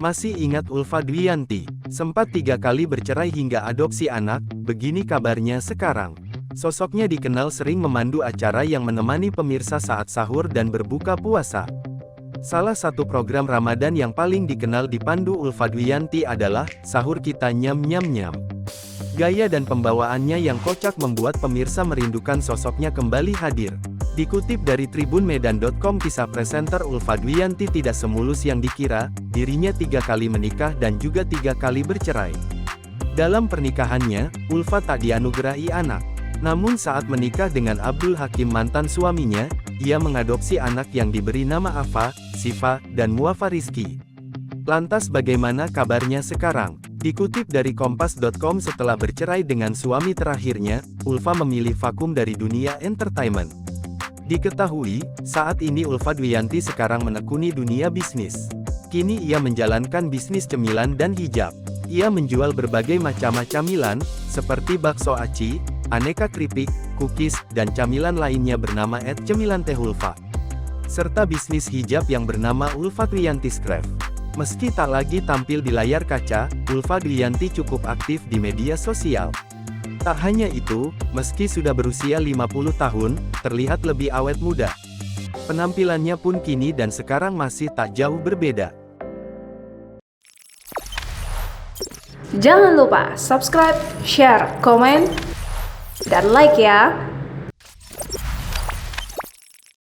Masih ingat Ulfa Dwiyanti? Sempat 3 kali bercerai hingga adopsi anak, begini kabarnya sekarang. Sosoknya dikenal sering memandu acara yang menemani pemirsa saat sahur dan berbuka puasa. Salah satu program Ramadan yang paling dikenal dipandu Ulfa Dwiyanti adalah Sahur Kita Nyam Nyam Nyam. Gaya dan pembawaannya yang kocak membuat pemirsa merindukan sosoknya kembali hadir. Dikutip dari tribunmedan.com, kisah presenter Ulfa Dwiyanti tidak semulus yang dikira. Dirinya 3 kali menikah dan juga 3 kali bercerai. Dalam pernikahannya, Ulfa tak dianugerahi anak. Namun saat menikah dengan Abdul Hakim mantan suaminya, ia mengadopsi anak yang diberi nama Afa, Sifa, dan Muafa Rizky. Lantas bagaimana kabarnya sekarang? Dikutip dari kompas.com, setelah bercerai dengan suami terakhirnya, Ulfa memilih vakum dari dunia entertainment. Diketahui, saat ini Ulfa Dwiyanti sekarang menekuni dunia bisnis. Kini ia menjalankan bisnis cemilan dan hijab. Ia menjual berbagai macam camilan, seperti bakso aci, aneka keripik, cookies, dan camilan lainnya bernama @cemilan teh Ulfa. Serta bisnis hijab yang bernama Ulfa Dwiyanti's Craft. Meski tak lagi tampil di layar kaca, Ulfa Dwiyanti cukup aktif di media sosial. Tak hanya itu, meski sudah berusia 50 tahun, terlihat lebih awet muda. Penampilannya pun kini dan sekarang masih tak jauh berbeda. Jangan lupa subscribe, share, komen, dan like ya!